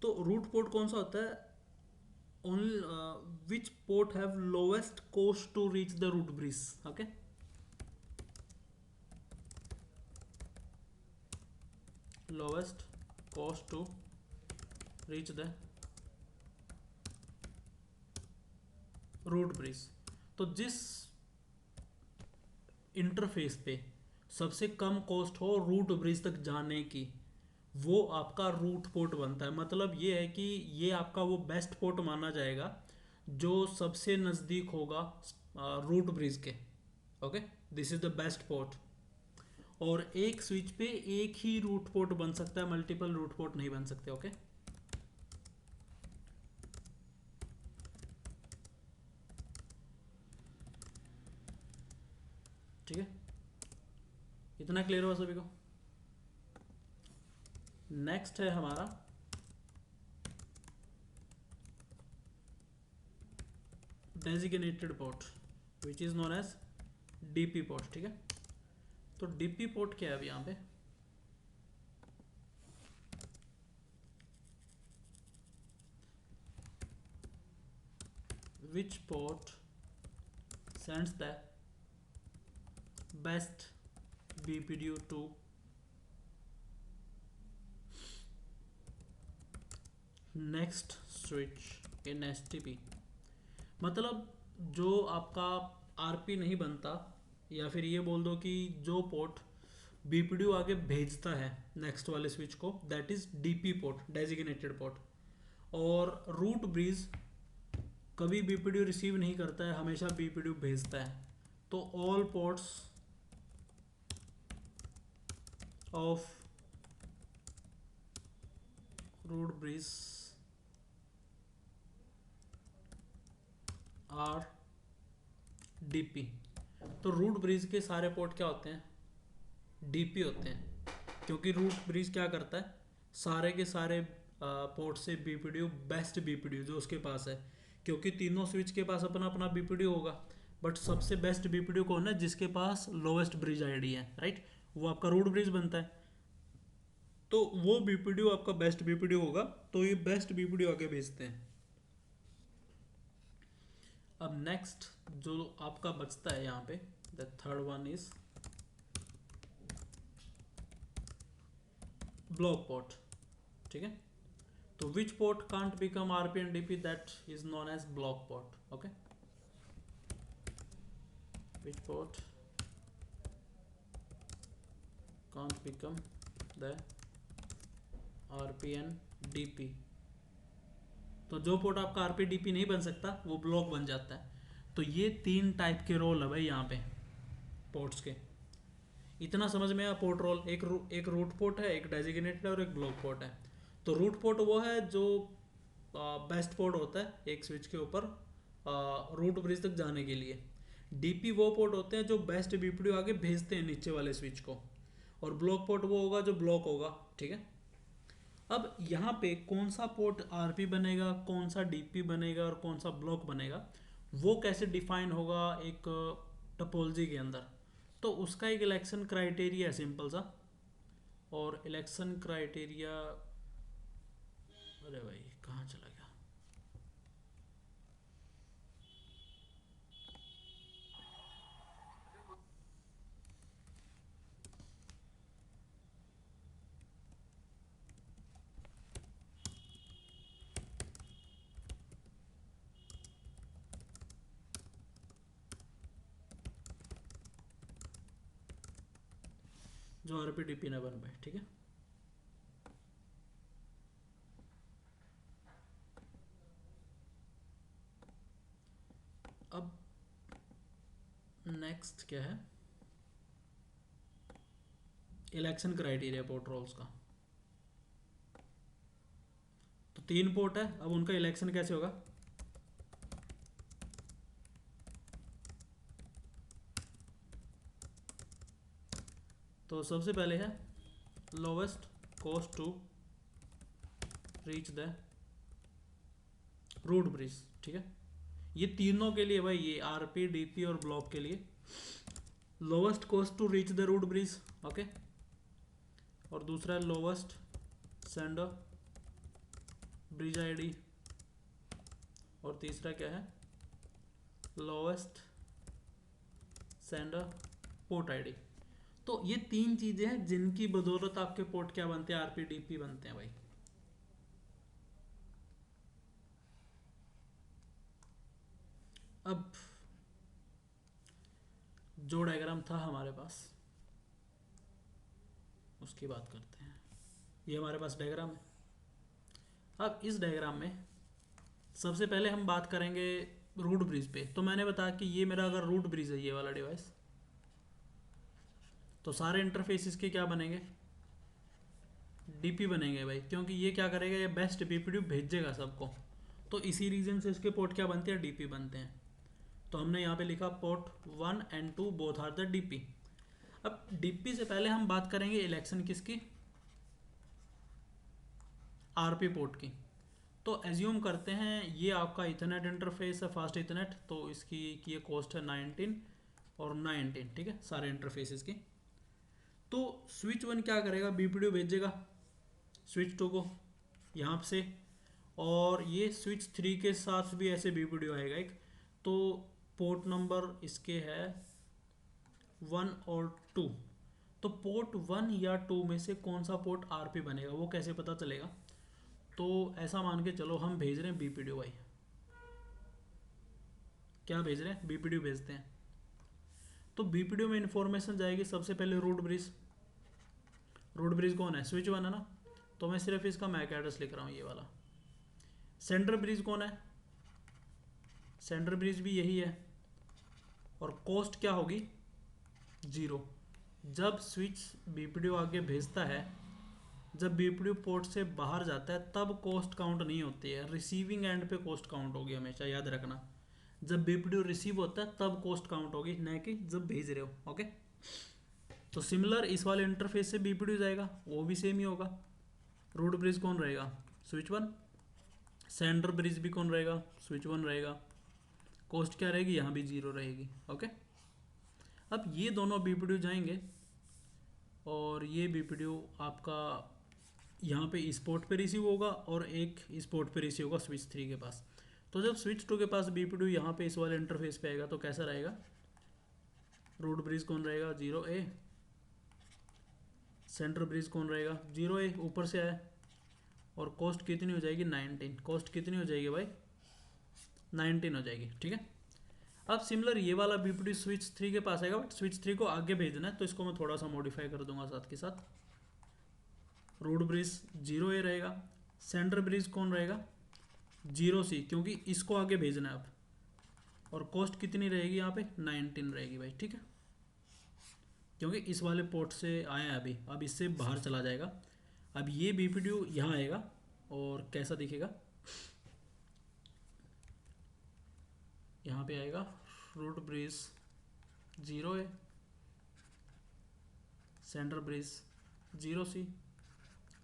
तो रूट पोर्ट कौन सा होता है, only which port have lowest cost to reach the root bridge. Okay, lowest cost to reach the root bridge. तो जिस इंटरफेस पे सबसे कम कॉस्ट हो रूट ब्रिज तक जाने की, वो आपका रूट पोर्ट बनता है। मतलब ये है कि ये आपका वो बेस्ट पोर्ट माना जाएगा जो सबसे नज़दीक होगा रूट ब्रिज के। Okay, this is the best port. और एक स्विच पे एक ही रूट पोर्ट बन सकता है, मल्टीपल रूट पोर्ट नहीं बन सकते। ओके, ठीक है, इतना क्लियर हुआ सभी को। नेक्स्ट है हमारा designated port which is known as DP port. ठीक है, तो डीपी पोर्ट क्या है अब यहाँ पे, विच port sends the best BPDU to next switch in STP। मतलब जो आपका RP नहीं बनता, या फिर ये बोल दो कि जो पोर्ट BPDU आगे भेजता है नेक्स्ट वाले स्विच को, that is DP port, designated port. और रूट ब्रिज कभी BPDU रिसीव नहीं करता है, हमेशा BPDU भेजता है। तो all ports of root bridge are DP। तो रूट ब्रिज के सारे पोर्ट क्या होते हैं, DP होते हैं, क्योंकि रूट ब्रिज क्या करता है, सारे के सारे पोर्ट से BPDU, बेस्ट BPDU जो उसके पास है, क्योंकि तीनों स्विच के पास अपना अपना BPDU होगा, बट सबसे बेस्ट BPDU कौन है, जिसके पास लोवेस्ट ब्रिज ID है, राइट, वो आपका रूट ब्रिज बनता है। तो वो BPDU आपका बेस्ट BPDU होगा, तो ये बेस्ट BPDU आगे भेजते हैं। अब नेक्स्ट जो आपका बचता है यहाँ पे, the third one is block port. ठीक है, तो which port can't become RP and DP, that is known as block port. Okay, which port can't become the RP and DP, तो जो पोर्ट आपका RP DP नहीं बन सकता वो ब्लॉक बन जाता है। तो ये तीन टाइप के रोल है भाई यहाँ पे पोर्ट्स के। इतना समझ में आया पोर्ट रोल, एक रूट पोर्ट है, एक डेजिग्नेटेड और एक ब्लॉक पोर्ट है। तो रूट पोर्ट वो है जो बेस्ट पोर्ट होता है एक स्विच के ऊपर रूट ब्रिज तक जाने के लिए। DP वो पोर्ट होते हैं जो बेस्ट BPDU आगे भेजते हैं नीचे वाले स्विच को, और ब्लॉक पोर्ट वो होगा जो ब्लॉक होगा। ठीक है, अब यहाँ पे कौन सा पोर्ट RP बनेगा, कौन सा DP बनेगा और कौन सा ब्लॉक बनेगा, वो कैसे डिफाइन होगा एक टोपोलॉजी के अंदर। तो उसका एक इलेक्शन क्राइटेरिया है सिंपल सा, और इलेक्शन क्राइटेरिया, अरे भाई कहाँ चला गया, जो RP DP ना बन पाए। ठीक है, अब नेक्स्ट क्या है, इलेक्शन क्राइटेरिया पोर्ट रोल्स का। तो तीन पोर्ट है, अब उनका इलेक्शन कैसे होगा, तो सबसे पहले है lowest cost to reach the root bridge. ठीक है, ये तीनों के लिए भाई, ये RP DP और ब्लॉक के लिए lowest cost to reach the root bridge. Okay, और दूसरा है लोवेस्ट सेंडर ब्रिज ID, और तीसरा क्या है, लोवेस्ट सेंडर पोर्ट ID। तो ये तीन चीजें हैं जिनकी बदौलत आपके पोर्ट क्या बनते हैं, आरपी डीपी बनते हैं भाई। अब जो डायग्राम था हमारे पास उसकी बात करते हैं। ये हमारे पास डायग्राम है। अब इस डायग्राम में सबसे पहले हम बात करेंगे रूट ब्रिज पे। तो मैंने बताया कि ये मेरा अगर रूट ब्रिज है ये वाला डिवाइस, तो सारे इंटरफेसिस के क्या बनेंगे, डीपी बनेंगे भाई, क्योंकि ये क्या करेगा, ये बेस्ट बीपीडी भेजेगा सबको। तो इसी रीजन से इसके पोर्ट क्या बनते हैं, डीपी बनते हैं। तो हमने यहाँ पे लिखा port 1 and 2 both are the DP. अब डीपी से पहले हम बात करेंगे इलेक्शन किसकी, आरपी पोर्ट की। तो एज्यूम करते हैं ये आपका इथरनेट इंटरफेस है, फास्ट इथरनेट, तो इसकी ये कॉस्ट है 19 और 19, ठीक है, सारे इंटरफेसेस की। तो स्विच 1 क्या करेगा, बीपीडी भेजेगा स्विच 2 को यहाँ से, और ये स्विच 3 के साथ भी ऐसे बीपीडी आएगा एक। तो पोर्ट नंबर इसके है 1 और 2। तो पोर्ट 1 या 2 में से कौन सा पोर्ट आरपी बनेगा वो कैसे पता चलेगा। तो ऐसा मान के चलो हम भेज रहे हैं बीपीडी भाई, क्या भेज रहे हैं, बीपीडी भेजते हैं। तो बीपीडी में इंफॉर्मेशन जाएगी सबसे पहले रूट ब्रिज। रूट ब्रिज कौन है, स्विच 1 है ना, तो मैं सिर्फ इसका मैक एड्रेस लिख रहा हूँ ये वाला। सेंटर ब्रिज कौन है, सेंटर ब्रिज भी यही है, और कॉस्ट क्या होगी 0। जब स्विच बीपीडी आगे भेजता है, जब बीपीडी पोर्ट से बाहर जाता है तब कॉस्ट काउंट नहीं होती है, रिसीविंग एंड पे कॉस्ट काउंट होगी, हमेशा याद रखना। जब बीपीडी रिसीव होता है तब कॉस्ट काउंट होगी, न कि जब भेज रहे हो। ओके, तो सिमिलर इस वाले इंटरफेस से बीपीडी जाएगा, वो भी सेम ही होगा। रूट ब्रिज कौन रहेगा, स्विच 1। सेंटर ब्रिज भी कौन रहेगा, स्विच 1 रहेगा। कॉस्ट क्या रहेगी, यहाँ भी 0 रहेगी। ओके, अब ये दोनों बीपीडी जाएंगे और ये बीपीडी आपका यहाँ पे इस पोर्ट पे रिसीव होगा और एक इस पोर्ट पे रिसीव होगा स्विच 3 के पास। तो जब स्विच 2 के पास बीपीडी यहाँ पे इस वाले इंटरफेस पे आएगा तो कैसा रहेगा, रूट ब्रिज कौन रहेगा 0A, सेंटर ब्रिज कौन रहेगा 0A, ऊपर से आया, और कॉस्ट कितनी हो जाएगी 19। कॉस्ट कितनी हो जाएगी भाई 19 हो जाएगी, ठीक है। अब सिमिलर ये वाला बीपीडी स्विच 3 के पास आएगा, बट स्विच 3 को आगे भेजना है तो इसको मैं थोड़ा सा मॉडिफाई कर दूंगा साथ के साथ। रूट ब्रिज 0A रहेगा, सेंटर ब्रिज कौन रहेगा 0C, क्योंकि इसको आगे भेजना है अब, और कॉस्ट कितनी रहेगी यहाँ पे 19 रहेगी भाई, ठीक है, क्योंकि इस वाले पोर्ट से आया है अभी, अब इससे बाहर चला जाएगा। अब ये बीपीडी यहाँ आएगा और कैसा दिखेगा, यहाँ पे आएगा root bridge 0A, center bridge 0C,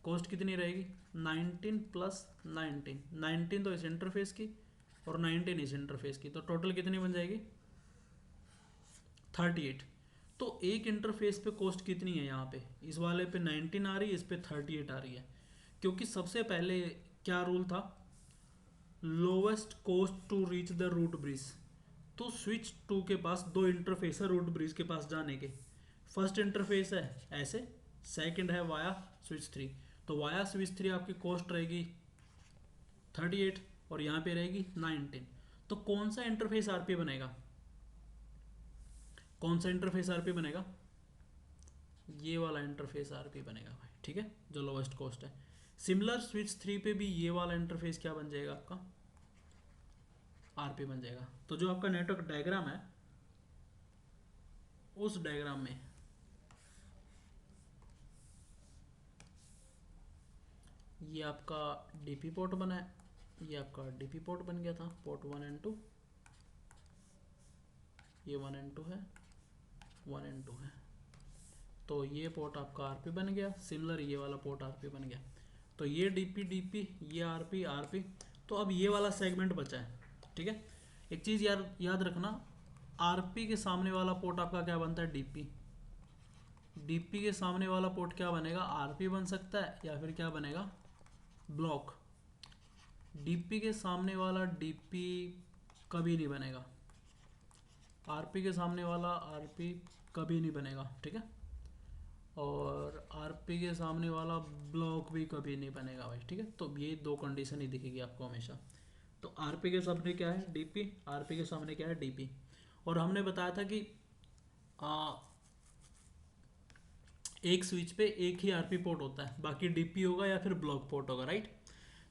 cost कितनी रहेगी 19 प्लस 19 तो इस इंटरफेस की और 19 इस इंटरफेस की, तो टोटल कितनी बन जाएगी 38। तो एक इंटरफेस पे कॉस्ट कितनी है, यहाँ पे इस वाले पे 19 आ रही है, इस पे 38 आ रही है, क्योंकि सबसे पहले क्या रूल था, lowest cost to reach the root bridge. तो स्विच 2 के पास दो इंटरफेस है रूट ब्रिज के पास जाने के। फर्स्ट इंटरफेस है ऐसे, सेकंड है वाया स्विच 3। तो वाया स्विच 3 आपकी कॉस्ट रहेगी 38 और यहाँ पे रहेगी 19। तो कौन सा इंटरफेस आरपी बनेगा, कौन सा इंटरफेस आरपी बनेगा, ये वाला इंटरफेस आरपी बनेगा भाई, ठीक है, जो लोवेस्ट कॉस्ट है। सिमिलर स्विच 3 पे भी ये वाला इंटरफेस क्या बन जाएगा आपका, आरपी बन जाएगा। तो जो आपका नेटवर्क डायग्राम है उस डायग्राम में ये आपका डीपी पोर्ट बना है, ये आपका डीपी पोर्ट बन गया था, पोर्ट 1 एंड 2, ये 1 एंड 2 है, 1 एंड 2 है। तो ये पोर्ट आपका आरपी बन गया, सिमिलर ये वाला पोर्ट आरपी बन गया। तो ये डीपी डीपी, ये आरपी आरपी। तो अब ये वाला सेगमेंट बचा है, ठीक है। एक चीज़ याद रखना, आरपी के सामने वाला पोर्ट आपका क्या बनता है, डीपी। डीपी के सामने वाला पोर्ट क्या बनेगा, आरपी बन सकता है या फिर क्या बनेगा, ब्लॉक। डीपी के सामने वाला डीपी कभी नहीं बनेगा, आरपी के सामने वाला आरपी कभी नहीं बनेगा, ठीक है। और आरपी के सामने वाला ब्लॉक भी कभी नहीं बनेगा भाई, ठीक है। तो ये दो कंडीशन ही दिखेगी आपको हमेशा। तो आरपी के सामने क्या है, डीपी, आरपी के सामने क्या है, डीपी। और हमने बताया था कि आ, एक स्विच पे एक ही आरपी पोर्ट होता है, बाकी डीपी होगा या फिर ब्लॉक पोर्ट होगा, राइट।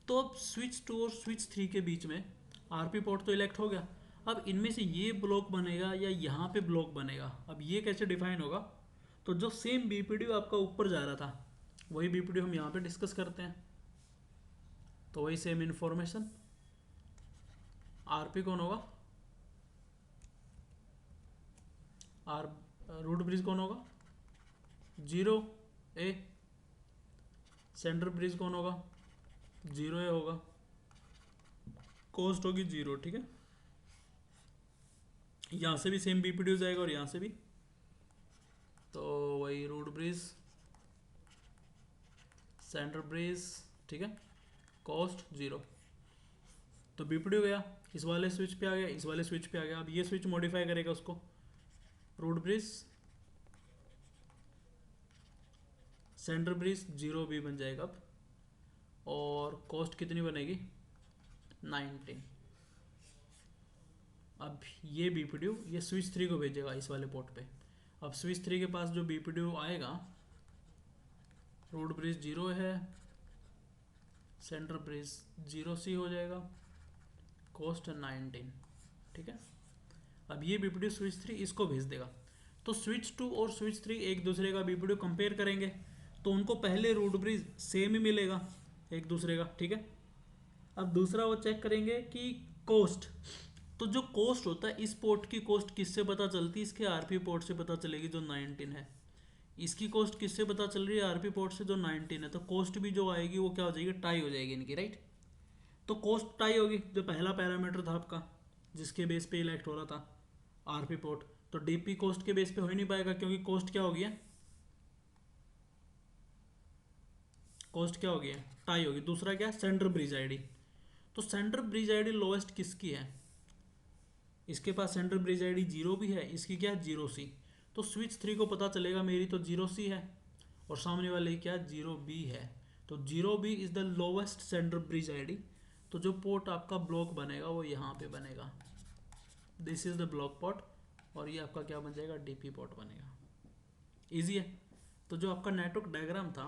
तो अब स्विच 2 और स्विच 3 के बीच में आरपी पोर्ट तो इलेक्ट हो गया। अब इनमें से ये ब्लॉक बनेगा या यहाँ पे ब्लॉक बनेगा, अब ये कैसे डिफाइन होगा। तो जो सेम बीपीडीयू आपका ऊपर जा रहा था वही बीपीडीयू हम यहाँ पे डिस्कस करते हैं। तो वही सेम इंफॉर्मेशन, आरपी कौन होगा, आर रूट ब्रिज कौन होगा, 0 ए। सेंटर ब्रिज कौन होगा, 0 ए होगा। कॉस्ट होगी 0, ठीक है। यहाँ से भी सेम बीपीडीयू जाएगा और यहाँ से भी, तो वही रूट ब्रिज, सेंटर ब्रिज, ठीक है, कॉस्ट 0। तो बीपीडीयू गया, इस वाले स्विच पे आ गया, इस वाले स्विच पे आ गया। अब ये स्विच मॉडिफाई करेगा उसको, रूट ब्रिज, सेंटर ब्रिज 0 भी बन जाएगा अब। और कॉस्ट कितनी बनेगी, 19। अब ये बीपीडीयू ये स्विच 3 को भेजेगा इस वाले पोर्ट पे। अब स्विच 3 के पास जो बीपीडीयू आएगा, रूट ब्रिज 0 है, सेंटर ब्रिज 0C हो जाएगा, कॉस्ट 19, ठीक है। अब ये बीपीडीयू स्विच 3 इसको भेज देगा। तो स्विच 2 और स्विच 3 एक दूसरे का बीपीडीयू कंपेयर करेंगे, तो उनको पहले रूट ब्रिज सेम ही मिलेगा एक दूसरे का, ठीक है। अब दूसरा वो चेक करेंगे कि कॉस्ट, तो जो कॉस्ट होता है इस पोर्ट की कॉस्ट किससे पता चलती है, इसके आरपी पोर्ट से पता चलेगी जो 19 है। इसकी कॉस्ट किससे पता चल रही है, आरपी पोर्ट से जो 19 है। तो कॉस्ट भी जो आएगी वो क्या हो जाएगी, टाई हो जाएगी इनकी, राइट। तो कॉस्ट टाई होगी, जो पहला पैरामीटर था आपका जिसके बेस पे इलेक्ट हो रहा था आरपी पोर्ट, तो डीपी कॉस्ट के बेस पे हो ही नहीं पाएगा, क्योंकि कॉस्ट क्या हो गया, कॉस्ट क्या हो गया, टाई होगी। दूसरा क्या, सेंटर ब्रिज आईडी। तो सेंटर ब्रिज आईडी लोएस्ट किसकी है, इसके पास सेंटर ब्रिज आईडी 0 भी है, इसकी क्या है 0C। तो स्विच 3 को पता चलेगा मेरी तो 0C है, और सामने वाले की क्या 0B है। तो 0B is the lowest centre bridge ID. तो जो पोर्ट आपका ब्लॉक बनेगा वो यहाँ पे बनेगा, this is the block port, और ये आपका क्या बन जाएगा, डीपी पोर्ट बनेगा। इजी है। तो जो आपका नेटवर्क डायग्राम था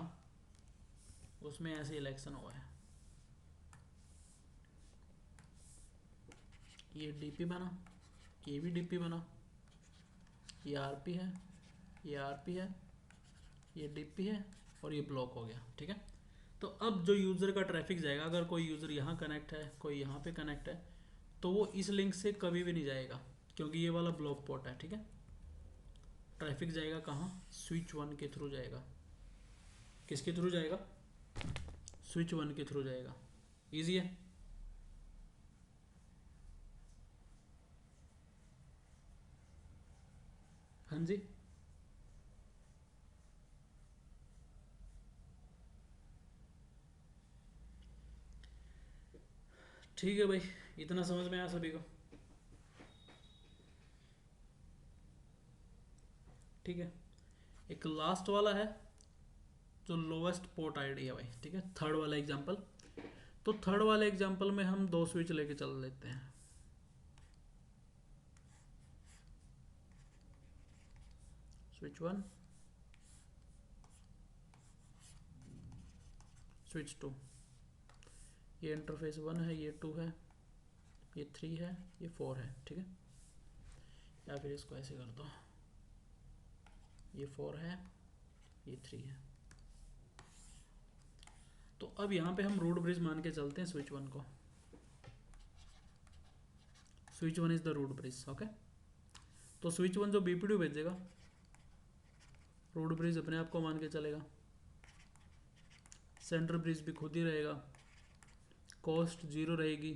उसमें ऐसे इलेक्शन हुआ है, ये डीपी बना, ये भी डीपी बना, ये आरपी है, ये आरपी है, ये डीपी है, और ये ब्लॉक हो गया, ठीक है। तो अब जो यूज़र का ट्रैफिक जाएगा, अगर कोई यूज़र यहाँ कनेक्ट है, कोई यहाँ पे कनेक्ट है, तो वो इस लिंक से कभी भी नहीं जाएगा, क्योंकि ये वाला ब्लॉक पोर्ट है, ठीक है। ट्रैफिक जाएगा कहाँ, स्विच 1 के थ्रू जाएगा। किसके थ्रू जाएगा, स्विच 1 के थ्रू जाएगा। इजी है। हाँ जी, ठीक है भाई, इतना समझ में आया सभी को, ठीक है। एक लास्ट वाला है जो लोवेस्ट पोर्ट आईडी है भाई, ठीक है, थर्ड वाला एग्जांपल। तो थर्ड वाले एग्जांपल में हम 2 स्विच लेके चल लेते हैं। स्विच 1, स्विच 2, ये इंटरफेस 1 है, ये 2 है, ये 3 है, ये 4 है, ठीक है। या फिर इसको ऐसे कर दो, ये 4 है, ये 3 है। तो अब यहाँ पे हम रूट ब्रिज मान के चलते हैं स्विच 1 को। Switch 1 is the root bridge, okay. तो स्विच 1 जो बीपीडीयू भेजेगा, रूट ब्रिज अपने आप को मान के चलेगा, सेंटर ब्रिज भी खुद ही रहेगा, कॉस्ट 0 रहेगी।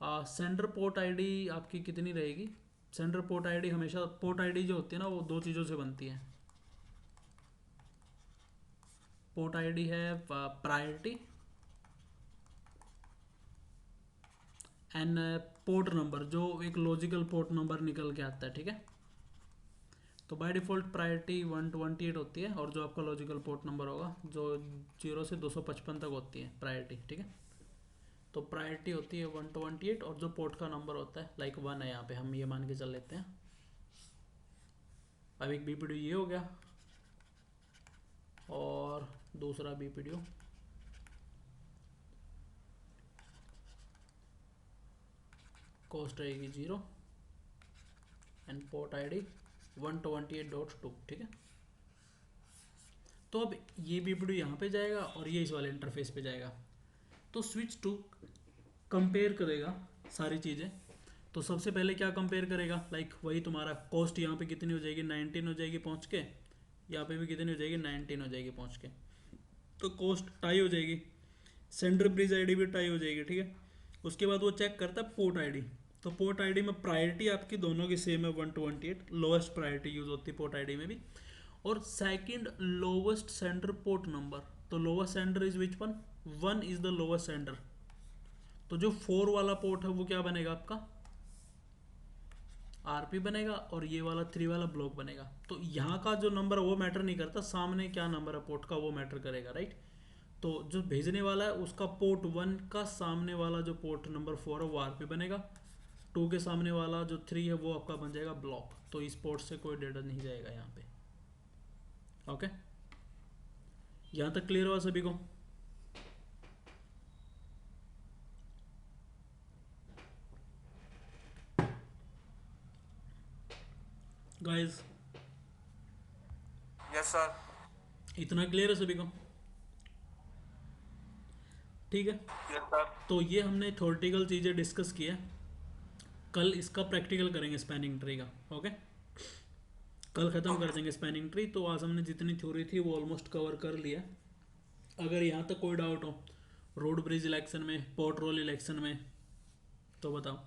सेंटर पोर्ट आईडी आपकी कितनी रहेगी, सेंटर पोर्ट आईडी हमेशा, पोर्ट आईडी जो होती है ना वो 2 चीज़ों से बनती है। पोर्ट आईडी है प्रायोरिटी एंड पोर्ट नंबर, जो एक लॉजिकल पोर्ट नंबर निकल के आता है, ठीक है। तो बाय डिफ़ॉल्ट प्रायोरिटी 128 होती है, और जो आपका लॉजिकल पोर्ट नंबर होगा जो 0 से 255 तक होती है प्रायोरिटी, ठीक है। तो प्रायोरिटी होती है 128, और जो पोर्ट का नंबर होता है लाइक 1 है, यहाँ पे हम ये मान के चल लेते हैं। अब एक बीपीडीओ ये हो गया, और दूसरा बीपीडीओ कॉस्ट रहेगी 0 एंड पोर्ट आईडी 128.2, ठीक है। तो अब ये बीपीडीओ यहाँ पे जाएगा और ये इस वाले इंटरफेस पे जाएगा। तो स्विच टू कंपेयर करेगा सारी चीज़ें। तो सबसे पहले क्या कंपेयर करेगा, लाइक वही तुम्हारा कॉस्ट यहाँ पे कितनी हो जाएगी, 19 हो जाएगी पहुँच के, यहाँ पे भी कितनी हो जाएगी, 19 हो जाएगी पहुँच के। तो कॉस्ट टाई हो जाएगी, सेंडर ब्रिज आईडी भी टाई हो जाएगी, ठीक है। उसके बाद वो चेक करता है पोर्ट आईडी। तो पोर्ट आईडी में प्रायोरिटी आपकी दोनों की सेम है 128, लोएस्ट प्रायोरिटी यूज होती है पोर्ट आईडी में भी। और second lowest sender port number, तो lowest sender is which one, 1 is the lowest sender. तो जो 4 वाला पोर्ट है वो क्या बनेगा आपका, आरपी बनेगा, और ये वाला 3 वाला ब्लॉक बनेगा। तो यहाँ का जो नंबर है वो मैटर नहीं करता, सामने क्या नंबर है पोर्ट का वो मैटर करेगा, राइट। तो जो भेजने वाला है उसका पोर्ट 1 का सामने वाला जो पोर्ट नंबर 4 है वो आरपी बनेगा, 2 के सामने वाला जो 3 है वो आपका बन जाएगा ब्लॉक। तो इस पोर्ट से कोई डेटा नहीं जाएगा यहाँ पे, ओके। यहाँ तक क्लियर हुआ सभी को? Guys yes sir. इतना क्लियर है सभी को? ठीक है। Yes sir. तो ये हमने थ्योरेटिकल चीज़ें डिस्कस की है, कल इसका प्रैक्टिकल करेंगे स्पैनिंग ट्री का, ओके। कल ख़त्म कर देंगे स्पैनिंग ट्री। तो आज हमने जितनी थ्योरी थी वो ऑलमोस्ट कवर कर लिया। अगर यहाँ तक कोई डाउट हो रोड ब्रिज इलेक्शन में, पोर्ट रोल इलेक्शन में, तो बताओ।